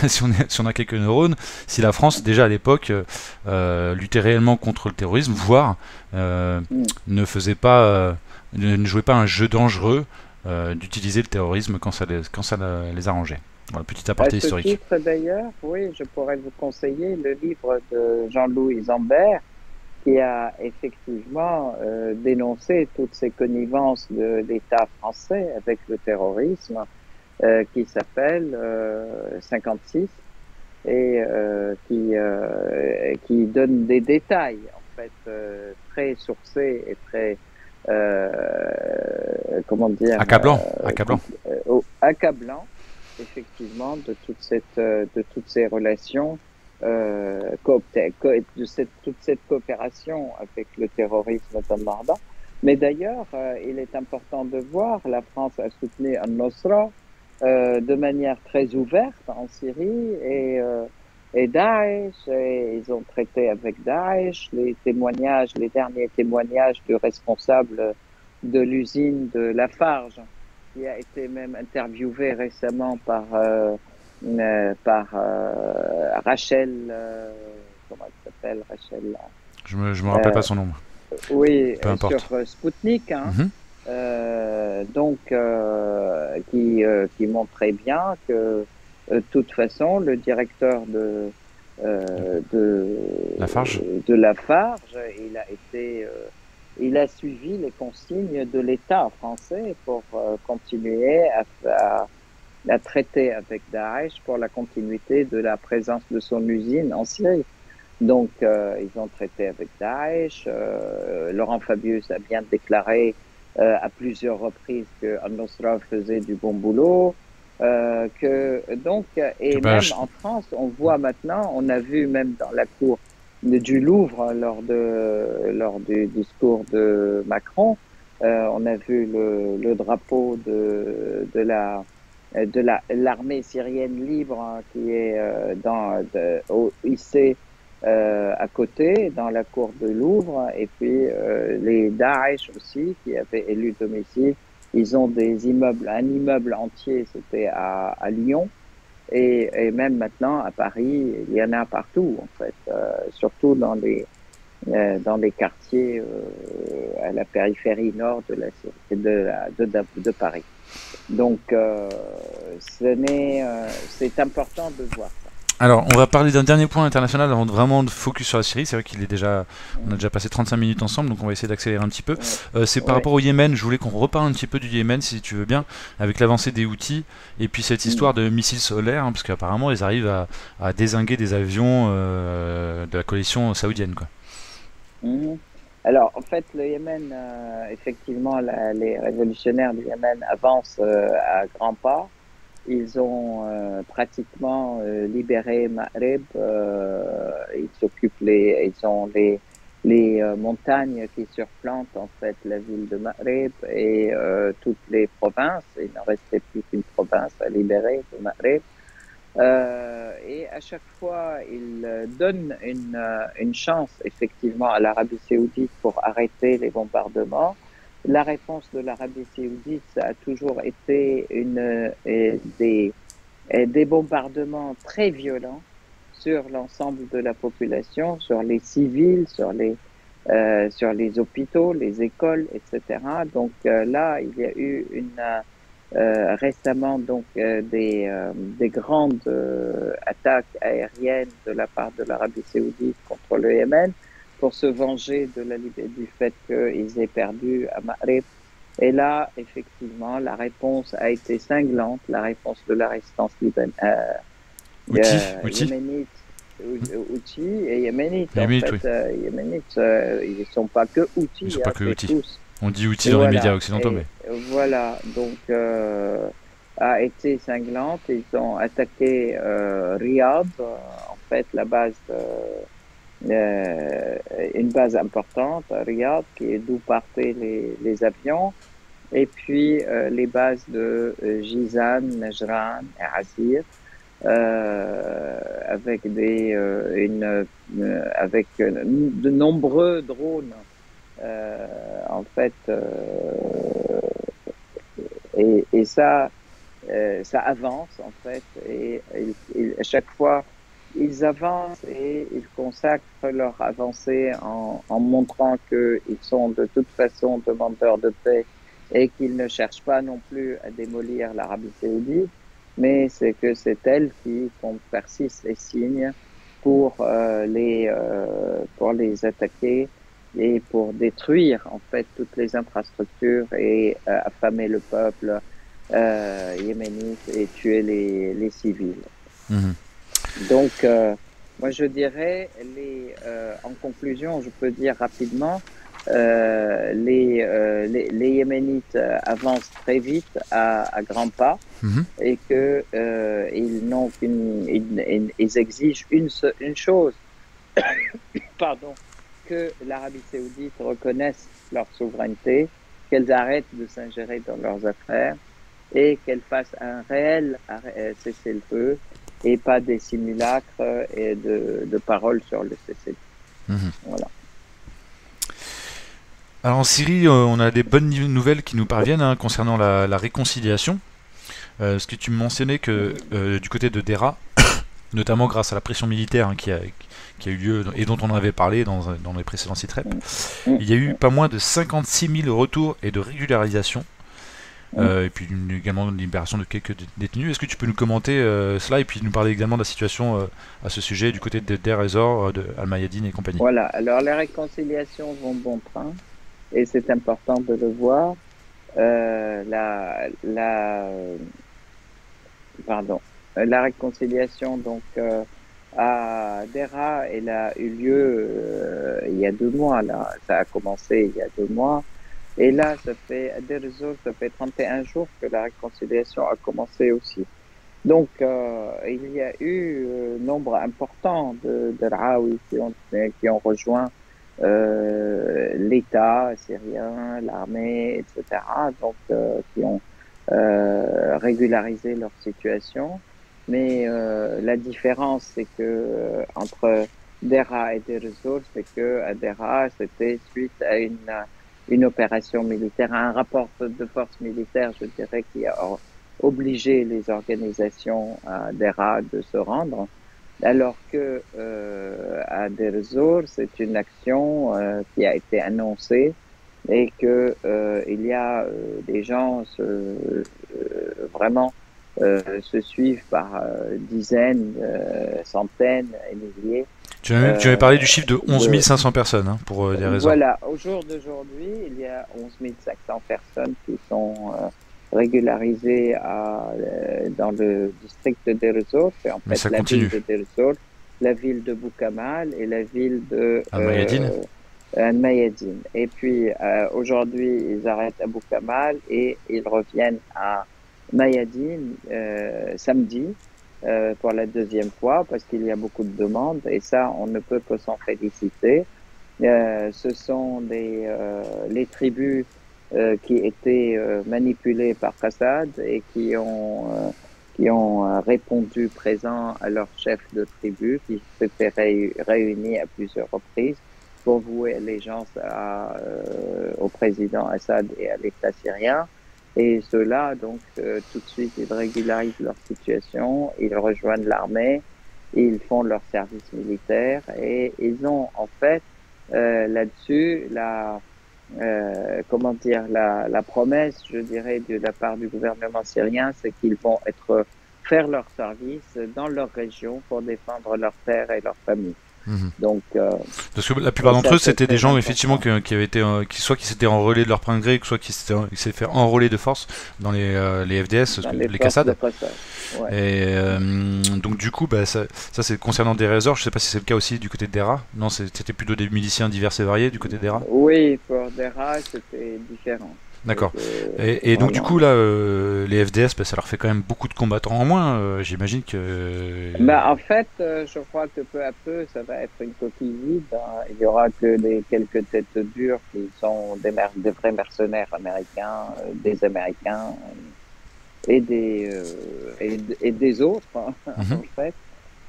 si on a quelques neurones, si la France, déjà à l'époque, luttait réellement contre le terrorisme, voire Mm. ne faisait pas, ne jouait pas un jeu dangereux d'utiliser le terrorisme quand ça les arrangeait. Voilà, petit À aparté ce historique. titre, d'ailleurs, oui, je pourrais vous conseiller le livre de Jean-Louis Zambert, qui a effectivement dénoncé toutes ces connivences de l'État français avec le terrorisme, qui s'appelle 56 et qui donne des détails en fait très sourcés et très comment dire Accablant, accablant. accablants effectivement de toutes ces relations toute cette coopération avec le terrorisme d'Al-Nahda. Mais d'ailleurs, il est important de voir, la France a soutenu Al-Nusra de manière très ouverte en Syrie et Daesh, et ils ont traité avec Daesh. Les derniers témoignages du responsable de l'usine de Lafarge, qui a été même interviewé récemment par Rachel, comment elle s'appelle, Rachel, Je me rappelle euh, pas son nom. oui, Peu sur importe. Spoutnik, hein, Mhm. donc qui montrait bien que de toute façon le directeur de Lafarge. de Lafarge, il a suivi les consignes de l'État français pour continuer à traiter avec Daesh pour la continuité de la présence de son usine en Syrie. Donc, ils ont traité avec Daesh. Laurent Fabius a bien déclaré à plusieurs reprises que Al-Nusra faisait du bon boulot. Que, Et bah, même en France, on voit maintenant, on a vu même dans la cour du Louvre lors du discours de Macron, on a vu le drapeau de l'armée syrienne libre, hein, qui est hissé à côté, dans la cour de Louvre, et puis les Daesh aussi, qui avaient élu domicile, ils ont des immeubles, un immeuble entier, c'était à Lyon, et même maintenant à Paris, il y en a partout, en fait, surtout dans les quartiers à la périphérie nord de de Paris. Donc, c'est important de voir ça. Alors, on va parler d'un dernier point international avant de vraiment de focus sur la Syrie. C'est vrai on a Mm. déjà passé 35 minutes ensemble, donc on va essayer d'accélérer un petit peu. Ouais, C'est par ouais. rapport au Yémen. Je voulais qu'on reparle un petit peu du Yémen, si tu veux bien, avec l'avancée des Houthis et puis cette Mm. histoire de missiles solaires, hein, parce qu'apparemment ils arrivent à dézinguer des avions de la coalition saoudienne, quoi. Mhm. Alors, en fait, le Yémen, effectivement, les révolutionnaires du Yémen avancent à grands pas. Ils ont pratiquement libéré Maghreb. Ils ont les montagnes qui surplantent en fait la ville de Maghreb et toutes les provinces. Il n'en restait plus qu'une province à libérer de Maghreb. Et à chaque fois, il donne une chance effectivement à l'Arabie saoudite pour arrêter les bombardements. La réponse de l'Arabie saoudite, ça a toujours été des bombardements très violents sur l'ensemble de la population, sur les civils, sur les hôpitaux, les écoles, etc. Donc là, il y a eu récemment des grandes attaques aériennes de la part de l'Arabie saoudite contre le Yémen pour se venger du fait qu'ils aient perdu à Maghreb. Et là, effectivement, la réponse a été cinglante, la réponse de la résistance Houthis yéménite, Houthi et yéménite, en Yéménites, fait, oui. yéménites, ils ne sont pas que Ils ne sont Houthis, pas hein, que c'est Houthis. tous. On dit Houthis Et dans les médias voilà, occidentaux, mais. donc a été cinglante. Ils ont attaqué Riyad, en fait une base importante à Riyad, qui est d'où partaient les avions, et puis les bases de Jizan, Najran et Asir, avec avec de nombreux drones. En fait, et ça avance en fait, et à chaque fois ils avancent et ils consacrent leur avancée en montrant qu'ils sont de toute façon demandeurs de paix et qu'ils ne cherchent pas non plus à démolir l'Arabie saoudite, mais c'est elle qui faire les signes pour les attaquer et pour détruire en fait toutes les infrastructures et affamer le peuple yéménite et tuer les civils. Mhm. Donc, moi, je dirais, en conclusion, je peux dire rapidement, les Yéménites avancent très vite à grands pas Mhm. et que ils n'ont ils exigent une chose, pardon, que l'Arabie Saoudite reconnaisse leur souveraineté, qu'elles arrêtent de s'ingérer dans leurs affaires et qu'elle fasse un réel cessez-le-feu et pas des simulacres et de paroles sur le cessez-le-feu. Mhm. Voilà. Alors en Syrie, on a des bonnes nouvelles qui nous parviennent, hein, concernant la réconciliation. Ce que tu me mentionnais que du côté de Dera, notamment grâce à la pression militaire, hein, qui a eu lieu et dont on avait parlé dans les précédents sites-rep, Mm, mm, il y a eu mm, pas moins de 56 000 retours et de régularisation, mm. et puis également une libération de quelques détenus. Est-ce que tu peux nous commenter cela et puis nous parler également de la situation à ce sujet du côté de Deir ez-Zor, de Al-Mayadine et compagnie? Voilà. Alors, les réconciliations vont bon train et c'est important de le voir. Euh, la, la, pardon. La réconciliation, donc, à Dera, elle a eu lieu il y a 2 mois, là. Ça a commencé il y a 2 mois. Et là, à Deir ez-Zor, ça fait 31 jours que la réconciliation a commencé aussi. Donc, il y a eu nombre important de Raouis qui ont rejoint l'État syrien, l'armée, etc. Donc, qui ont régularisé leur situation. Mais la différence, c'est que entre Dera et Deir ez-Zor, c'est que à Dera, c'était suite à une opération militaire, à un rapport de force militaire, je dirais, qui a obligé les organisations d'ERA de se rendre. Alors que à Deir ez-Zor, c'est une action qui a été annoncée et que il y a des gens vraiment se suivent par dizaines, centaines et milliers. Tu m'avais parlé du chiffre de 11 De, 500 personnes hein, pour des raisons. voilà, au jour d'aujourd'hui, il y a 11 500 personnes qui sont régularisées dans le district de Deir ez-Zor. C'est en Mais fait ça la ville continue. de Deir ez-Zor, la ville de Boukamal et la ville de Al-Mayadine. Mayadine. Et puis aujourd'hui, ils arrêtent à Boukamal et ils reviennent à Mayadine samedi pour la deuxième fois parce qu'il y a beaucoup de demandes et ça, on ne peut que s'en féliciter. Ce sont les tribus qui étaient manipulées par Assad et qui ont répondu présent à leur chef de tribu qui s'était réuni à plusieurs reprises pour vouer allégeance au président Assad et à l'État syrien. Et ceux-là, donc, tout de suite, ils régularisent leur situation, ils rejoignent l'armée, ils font leur service militaire et ils ont en fait là-dessus comment dire, la promesse, je dirais, de la part du gouvernement syrien, c'est qu'ils vont faire leur service dans leur région pour défendre leurs terres et leurs familles. Mhm. Donc, Parce que la plupart d'entre ça, eux, c'est c'était des très gens effectivement important. qui avaient été, soit qui s'étaient enrôlés de leur plein gré, soit qui s'étaient fait enrôler de force dans les FDS, Dans les les forces de Qassad. passage. Ouais. Et donc du coup, bah, ça c'est concernant des résorts. Je sais pas si c'est le cas aussi du côté de Dera. Non, c'était plutôt des miliciens divers et variés du côté de Dera. Oui, pour Dera, c'était différent. D'accord. Et donc du Vraiment. coup là, les FDS, bah, ça leur fait quand même beaucoup de combattants en moins. J'imagine que. Bah, en fait, je crois que peu à peu, ça va être une coquille vide, hein. Il y aura que quelques têtes dures qui sont des vrais mercenaires américains, des Américains et des autres, hein, Mhm. en fait.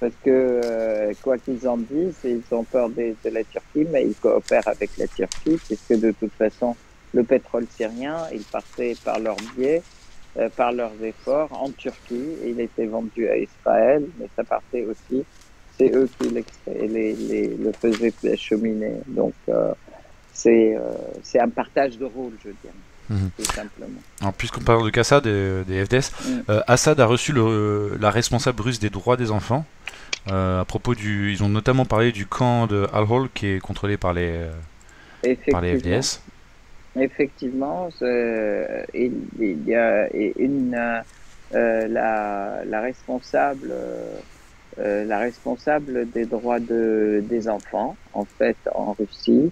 Parce que, quoi qu'ils en disent, ils ont peur de la Turquie, mais ils coopèrent avec la Turquie, puisque de toute façon, le pétrole syrien, il partait par leur biais, par leurs efforts en Turquie, et il était vendu à Israël, mais ça partait aussi, c'est eux qui le faisaient cheminer. Donc, c'est un partage de rôle, je dirais, Mhm. tout simplement. Alors, puisqu'on parle de Qassad et des FDS, Mm. Assad a reçu la responsable russe des droits des enfants. À propos ils ont notamment parlé du camp de Al-Hol qui est contrôlé par les Effectivement. FDS. Effectivement, il y a la responsable des droits des enfants, en fait, en Russie,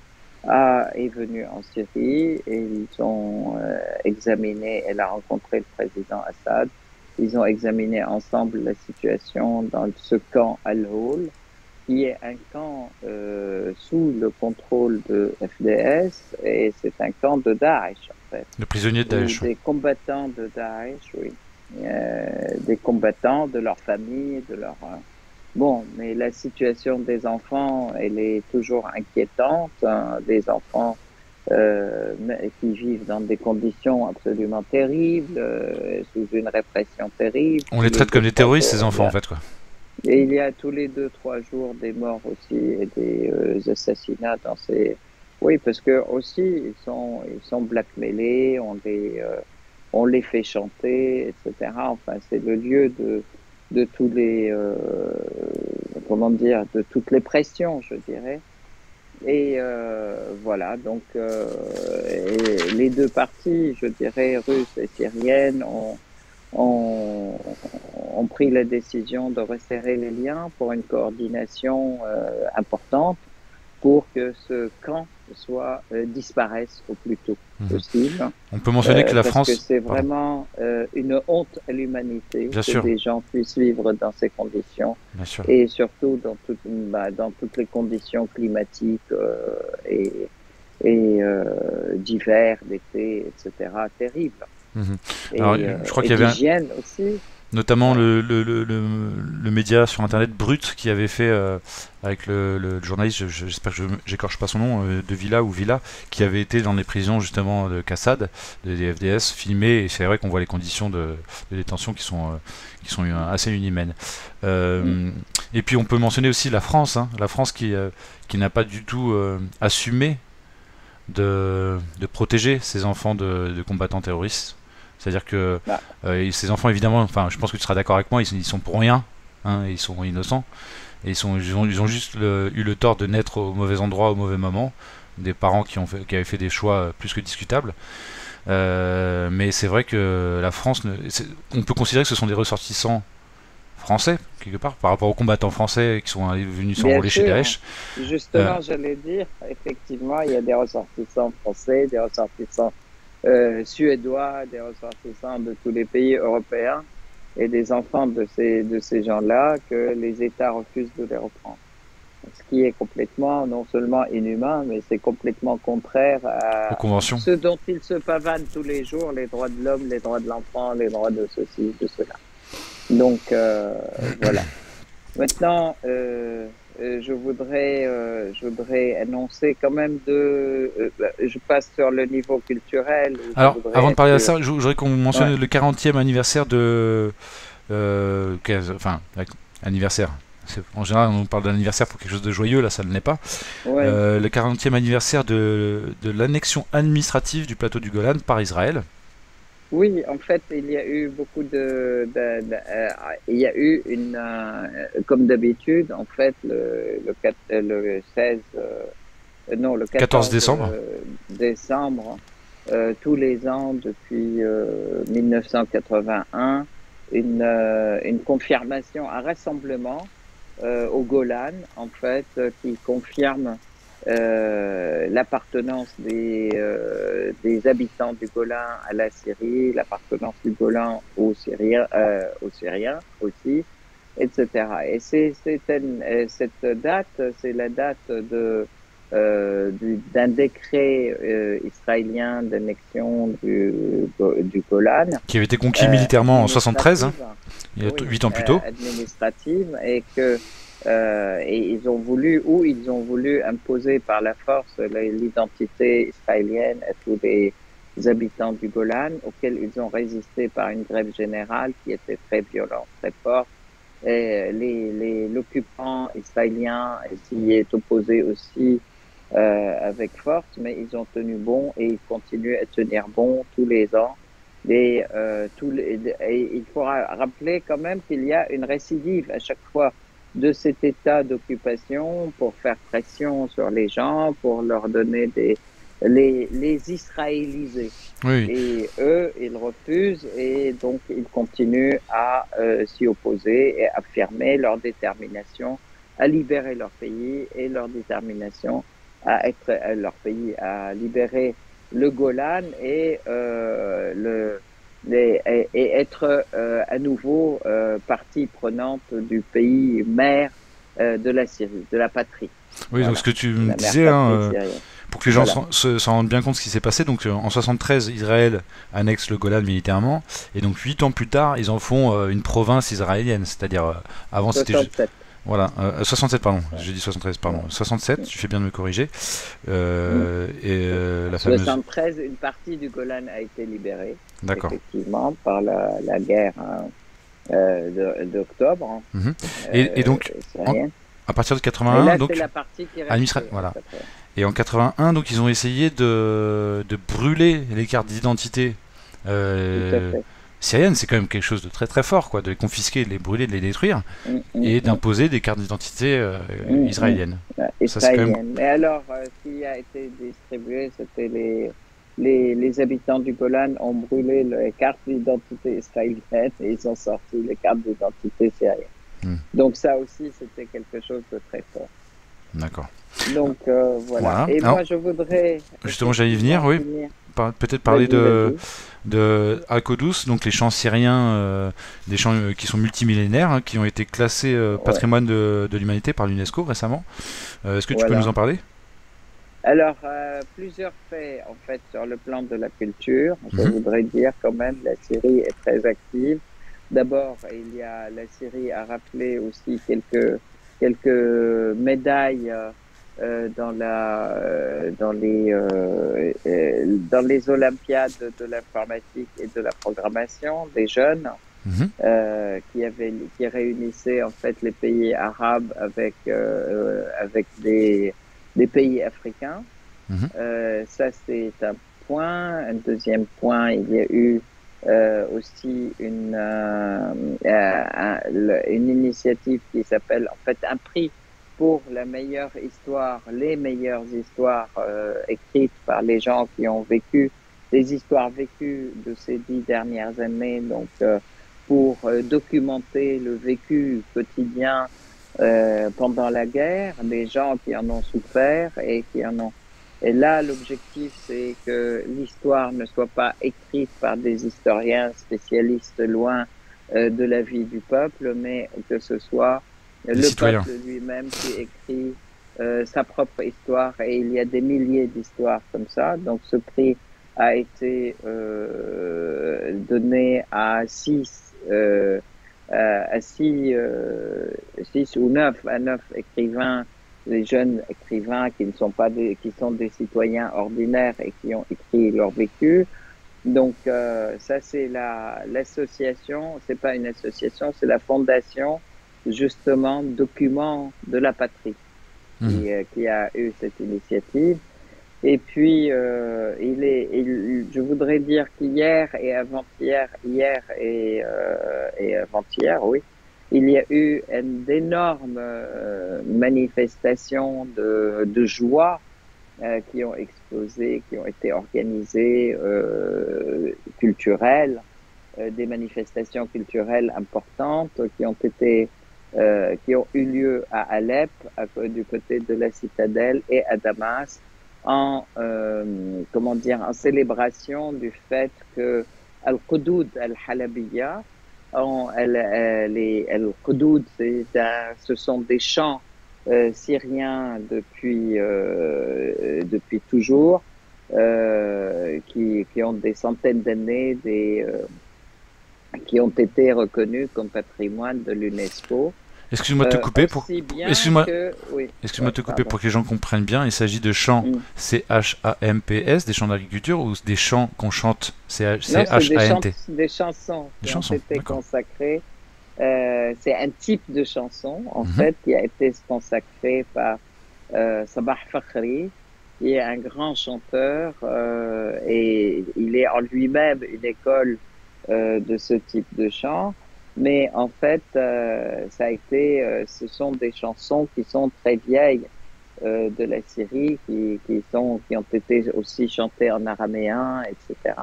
est venue en Syrie et ils ont examiné, elle a rencontré le président Assad, ils ont examiné ensemble la situation dans ce camp Al-Hol, qui est un camp sous le contrôle de FDS et c'est un camp de Daesh en fait, Le prisonnier de où Daesh. des combattants de Daesh, oui, des combattants de leur famille, bon, mais la situation des enfants, elle est toujours inquiétante, hein, des enfants qui vivent dans des conditions absolument terribles, sous une répression terrible. On Tous les les traite deux, comme des trois terroristes, jours, ces enfants, en fait, quoi. et il y a tous les 2, 3 jours des morts aussi et des assassinats dans ces. Oui, parce que aussi ils sont blackmailés, on les fait chanter, etc. Enfin, c'est le lieu de tous les comment dire, de toutes les pressions, je dirais. Et voilà, donc et les deux parties, je dirais, russes et syriennes, ont, ont pris la décision de resserrer les liens pour une coordination importante pour que ce camp disparaisse au plus tôt Mhm. possible, On peut mentionner que la parce que France. c'est Pardon. vraiment une honte à l'humanité Bien que sûr, des gens puissent vivre dans ces conditions bien sûr. et surtout dans toutes les conditions climatiques et d'hiver, d'été, etc., terribles Mhm. Alors, je crois et qu'il y avait d'hygiène aussi. Notamment Voilà. le média sur internet Brut qui avait fait avec le journaliste, j'espère que je j'écorche pas son nom, de Villa ou Villa, qui avait été dans les prisons justement de Cassad, des FDS, filmé, et c'est vrai qu'on voit les conditions de détention qui sont assez inhumaines. Mm. Euh, et puis on peut mentionner aussi la France, hein, la France qui n'a pas du tout assumé de protéger ses enfants de combattants terroristes. C'est-à-dire que Bah, ces enfants, évidemment, enfin, je pense que tu seras d'accord avec moi, ils sont pour rien, hein, ils sont innocents, et ils ont juste eu le tort de naître au mauvais endroit au mauvais moment, des parents qui avaient fait des choix plus que discutables. Mais c'est vrai que la France, on peut considérer que ce sont des ressortissants français, quelque part, par rapport aux combattants français qui sont venus bien s'enrôler chez sûr, Daesh. Euh, justement, j'allais dire, effectivement, il y a des ressortissants français, des ressortissants suédois, des ressortissants de tous les pays européens et des enfants de ces gens-là que les États refusent de les reprendre. Ce qui est complètement, non seulement inhumain, mais c'est complètement contraire aux à conventions. ce dont ils se pavanent tous les jours, les droits de l'homme, les droits de l'enfant, les droits de ceci, de cela. Donc, voilà. Maintenant, je voudrais annoncer quand même je passe sur le niveau culturel où je Alors, voudrais avant de parler de inclure. ça, je voudrais qu'on Ouais, mentionne le 40e anniversaire de enfin, anniversaire. En général, on parle d'anniversaire pour quelque chose de joyeux, là ça ne l'est pas. ouais. Le 40e anniversaire de l'annexion administrative du plateau du Golan par Israël. Oui, en fait, il y a eu beaucoup il y a eu comme d'habitude, en fait, le 16, non, le 14 14 décembre. décembre, tous les ans depuis 1981, une confirmation, un rassemblement au Golan, en fait, qui confirme l'appartenance des habitants du Golan à la Syrie, l'appartenance du Golan aux Syriens aussi, etc. Et cette date, c'est la date d'un décret israélien d'annexion du Golan Qui avait été conquis militairement en 73, hein, administrative, il y a oui, 8 ans plus tôt. administrative, et ils ont voulu ou ils ont voulu imposer par la force l'identité israélienne à tous les habitants du Golan, auxquels ils ont résisté par une grève générale qui était très violente, très forte. Et l'occupant israélien s'y est opposé aussi avec force, mais ils ont tenu bon et ils continuent à tenir bon tous les ans. Et il faudra rappeler quand même qu'il y a une récidive à chaque fois de cet état d'occupation pour faire pression sur les gens, pour leur donner les israéliser. Oui, Et eux, ils refusent et donc ils continuent à s'y opposer et à affirmer leur détermination à libérer leur pays et leur détermination à leur pays, à libérer le Golan et être à nouveau partie prenante du pays mère de la Syrie, de la patrie. oui, donc ce Voilà, que tu me la mère disais, hein, patrie syrienne. pour que les gens Voilà. s'en rendent bien compte ce qui s'est passé, donc en 73, Israël annexe le Golan militairement, et donc 8 ans plus tard, ils en font une province israélienne, c'est-à-dire avant c'était juste. 67. Voilà, 67, pardon, Ouais, j'ai dit 73, pardon, ouais. 67, tu fais bien de me corriger. Mm. Et la fameuse. 73, une partie du Golan a été libérée, D'accord. effectivement, par la guerre d'octobre Mhm. Et donc, en- syrienne. à partir de Et 81, là, c'est donc, la partie qui est restée. voilà. Et en 81, donc, ils ont essayé de brûler les cartes d'identité Tout à euh, fait. syriennes. C'est quand même quelque chose de très très fort, quoi, de les confisquer, de les brûler, de les détruire, Mm, mm, et mm, d'imposer des cartes d'identité mm, mm. israéliennes. Ça, c'est quand même. Israélienne. Mais alors, ce qui a été distribué, c'était les habitants du Golan ont brûlé les cartes d'identité israéliennes et ils ont sorti les cartes d'identité syriennes. Hmm, Donc ça aussi, c'était quelque chose de très fort. d'accord. Donc voilà. Voilà. Et Alors, moi, je voudrais justement, j'allais y venir, effectivement oui. finir. Peut-être parler Vas-y, vas-y. de Al-Qudus, donc les chants syriens, des chants qui sont multimillénaires, hein, qui ont été classés Ouais, patrimoine de l'humanité par l'UNESCO récemment. Est-ce que tu peux nous voilà. en parler? Alors, plusieurs faits, en fait, sur le plan de la culture. Je Mhm. voudrais dire quand même, la Syrie est très active D'abord, la Syrie a rappelé aussi quelques médailles dans les Olympiades de l'informatique et de la programmation des jeunes Mhm. qui réunissait en fait les pays arabes avec des pays africains. Mhm. Ça, c'est un point. Un deuxième point, il y a eu aussi une initiative qui s'appelle en fait un prix pour la meilleure histoire, les meilleures histoires écrites par les gens qui ont vécu, les histoires vécues de ces 10 dernières années. Donc, pour documenter le vécu quotidien pendant la guerre, des gens qui en ont souffert et qui en ont. Et là, l'objectif, c'est que l'histoire ne soit pas écrite par des historiens spécialistes loin de la vie du peuple, mais que ce soit Les le citoyens. peuple lui-même qui écrit sa propre histoire. Et il y a des milliers d'histoires comme ça. Donc, ce prix a été donné six ou neuf écrivains, les jeunes écrivains qui ne sont pas qui sont des citoyens ordinaires et qui ont écrit leur vécu. Donc ça c'est l'association, c'est pas une association, c'est la fondation justement Document de la Patrie Mhm. qui a eu cette initiative. Et puis, je voudrais dire qu'hier et avant-hier, et avant-hier, oui, il y a eu d'énormes manifestations de joie qui ont explosé, qui ont été organisées, culturelles, des manifestations culturelles importantes qui ont eu lieu à Alep, du côté de la citadelle, et à Damas, en célébration du fait que Al-Qudud al-Halabiya, Al-Qudud, ce sont des chants syriens depuis toujours, qui ont des centaines d'années, qui ont été reconnus comme patrimoine de l'UNESCO, Excuse-moi de te couper aussi bien excuse-moi que, oui, excuse-moi oui, de te couper pardon. pour que les gens comprennent bien. Il s'agit de chants Mm. CHAMPS, des chants d'agriculture, ou des chants qu'on chante Non, c'est CHANT. des chansons Des qui ont chansons, été d'accord. consacrées. C'est un type de chanson, en Mhm. fait, qui a été consacré par Sabah Fakhri, qui est un grand chanteur, et il est en lui-même une école de ce type de chant. Mais en fait, ce sont des chansons qui sont très vieilles de la Syrie, qui ont été aussi chantées en araméen, etc.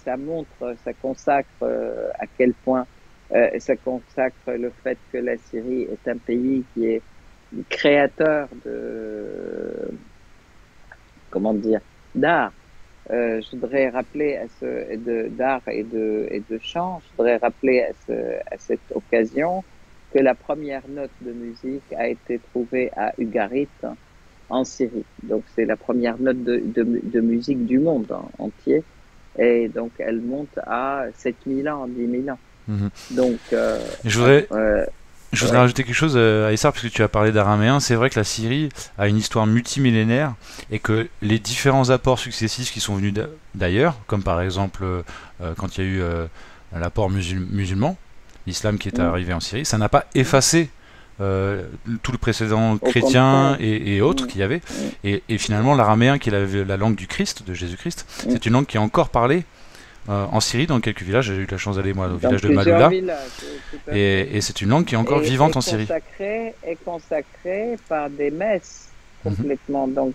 Ça montre, ça consacre à quel point ça consacre le fait que la Syrie est un pays qui est créateur comment dire, d'art. Je voudrais rappeler d'art et de chant, je voudrais rappeler à cette occasion que la première note de musique a été trouvée à Ugarit, en Syrie. Donc, c'est la première note de musique du monde entier. Et donc, elle monte à 7000 ans, 10 000 ans. Mhm. Donc, Et je voudrais ouais. rajouter quelque chose à Essar, puisque tu as parlé d'araméen. C'est vrai que la Syrie a une histoire multimillénaire et que les différents apports successifs qui sont venus d'ailleurs, comme par exemple quand il y a eu l'apport musulman, l'islam qui est Mm, arrivé en Syrie, ça n'a pas mm. effacé euh, tout le précédent Au chrétien contraire. et autres Mm, qu'il y avait. mm, Et finalement, l'araméen, qui est la langue du Christ, de Jésus-Christ, mm. c'est une langue qui est encore parlée en Syrie, dans quelques villages. J'ai eu la chance d'aller, moi, au Dans village de plusieurs Maloula. villages, oui, tout à fait. Et c'est une langue qui est encore vivante en Syrie. Est consacré par des messes Mhm. complètement. Donc,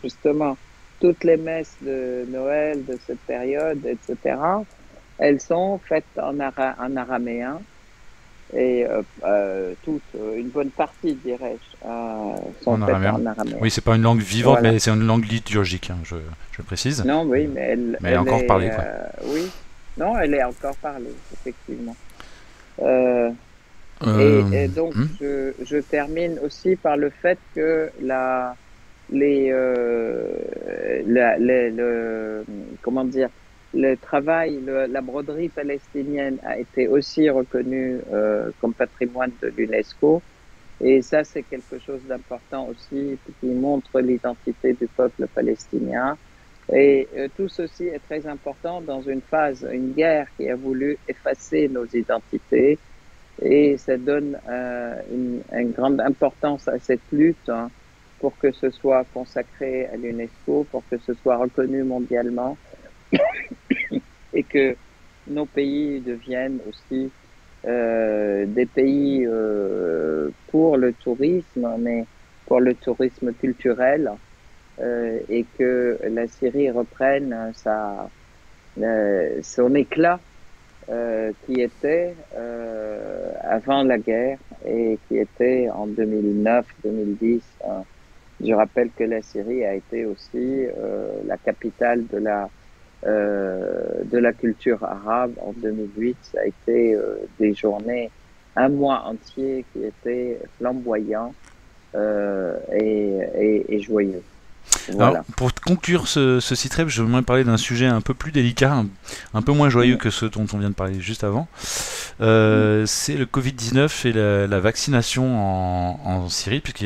justement, toutes les messes de Noël de cette période, etc., elles sont faites en araméen et une bonne partie, dirais-je, sont En faites araméen. en araméen. Oui, c'est pas une langue vivante, Voilà. mais c'est une langue liturgique, hein, je précise. Non, Euh, oui, mais mais elle est encore parlée, quoi. oui, non, elle est encore parlée, effectivement. Euh, Euh, et donc, hmm. je termine aussi par le fait que les, comment dire, le travail, la broderie palestinienne a été aussi reconnue comme patrimoine de l'UNESCO. Et ça, c'est quelque chose d'important aussi, qui montre l'identité du peuple palestinien. Et tout ceci est très important dans une phase, une guerre qui a voulu effacer nos identités. Et ça donne une grande importance à cette lutte, hein, pour que ce soit consacré à l'UNESCO, pour que ce soit reconnu mondialement et que nos pays deviennent aussi des pays pour le tourisme, mais pour le tourisme culturel, et que la Syrie reprenne son éclat qui était avant la guerre et qui était en 2009-2010. Je rappelle que la Syrie a été aussi la capitale de la culture arabe en 2008. Ça a été des journées, un mois entier qui étaient flamboyants et joyeux. Alors, Voilà. pour conclure ce site web, je voudrais parler d'un sujet un peu plus délicat, un peu moins joyeux que ce dont on vient de parler juste avant. C'est le Covid-19 et la vaccination en Syrie, puisque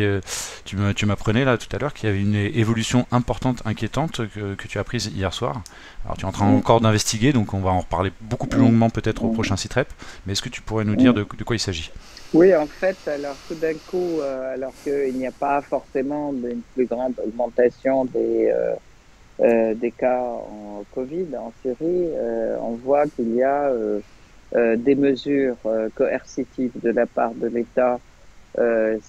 tu m'apprenais là tout à l'heure qu'il y avait une évolution importante, inquiétante que tu as prise hier soir. Alors tu es en train encore d'investiguer, donc on va en reparler beaucoup plus longuement peut-être au prochain site rep. Mais est-ce que tu pourrais nous dire de quoi il s'agit? Oui, en fait, alors tout d'un coup, alors qu'il n'y a pas forcément une plus grande augmentation des cas en Covid en Syrie, on voit qu'il y a des mesures coercitives de la part de l'État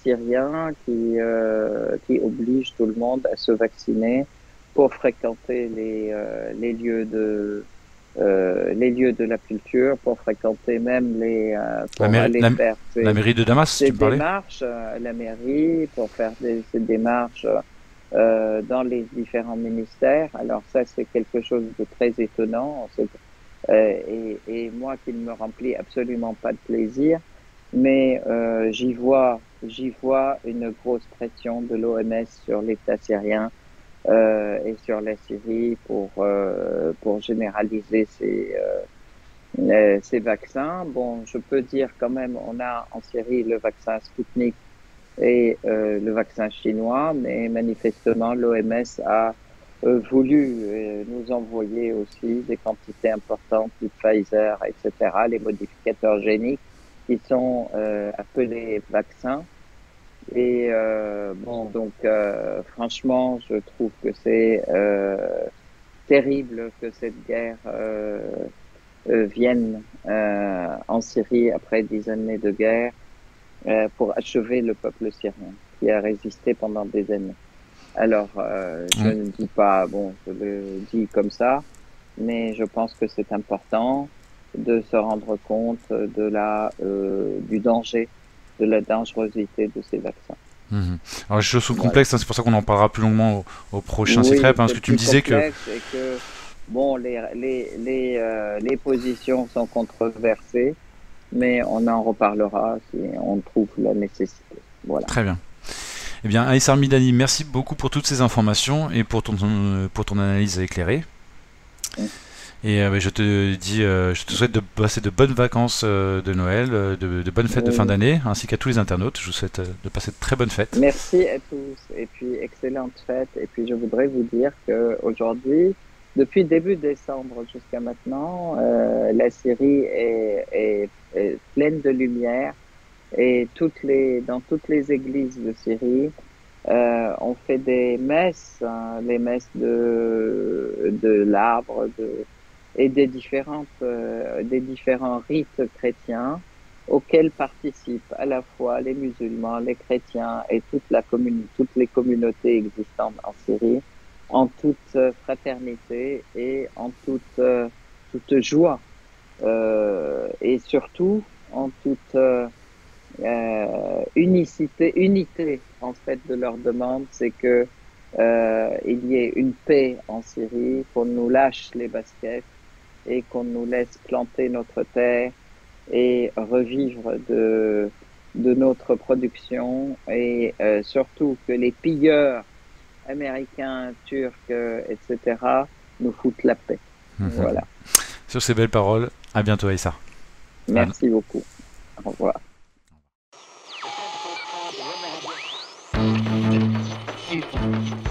syrien qui obligent tout le monde à se vacciner pour fréquenter les lieux de la culture, pour fréquenter même pour aller faire la mairie de Damas, ces tu me parlais? démarches à la mairie, pour faire ces démarches dans les différents ministères. Alors ça, c'est quelque chose de très étonnant, et moi qui ne me remplit absolument pas de plaisir, mais j'y vois une grosse pression de l'OMS sur l'État syrien et sur la Syrie pour généraliser ces vaccins. Bon, je peux dire quand même, on a en Syrie le vaccin Sputnik et le vaccin chinois, mais manifestement l'OMS a voulu nous envoyer aussi des quantités importantes du Pfizer, etc., les modificateurs géniques qui sont appelés vaccins. Et bon, donc franchement, je trouve que c'est terrible que cette guerre vienne en Syrie après 10 années de guerre pour achever le peuple syrien qui a résisté pendant des années. Alors, je ne dis pas, bon, je le dis comme ça, mais je pense que c'est important de se rendre compte du danger, de la dangerosité de ces vaccins. Alors les choses sont complexes, hein, c'est pour ça qu'on en parlera plus longuement au prochain site rep, hein, parce que tu me disais que... Et que bon, les positions sont controversées, mais on en reparlera si on trouve la nécessité. Voilà. Très bien. Eh bien, Aïssar Midani, merci beaucoup pour toutes ces informations et pour ton analyse éclairée. Et je te souhaite de passer de bonnes vacances de Noël, de bonnes fêtes de fin d'année, ainsi qu'à tous les internautes. Je vous souhaite de passer de très bonnes fêtes. Merci à tous, et puis excellente fête. Et puis je voudrais vous dire qu'aujourd'hui, depuis début décembre jusqu'à maintenant, la Syrie est pleine de lumière, et dans toutes les églises de Syrie, on fait des messes, hein, les messes de l'arbre, et des différents rites chrétiens auxquels participent à la fois les musulmans, les chrétiens et toutes les communautés existantes en Syrie, en toute fraternité et en toute joie, et surtout en toute unité en fait de leur demande, c'est que il y ait une paix en Syrie, qu'on nous lâche les baskets et qu'on nous laisse planter notre terre et revivre de notre production, et surtout que les pilleurs américains, turcs, etc., nous foutent la paix. Voilà. Sur ces belles paroles, à bientôt Aïssa. Merci beaucoup. Au revoir. Thank you.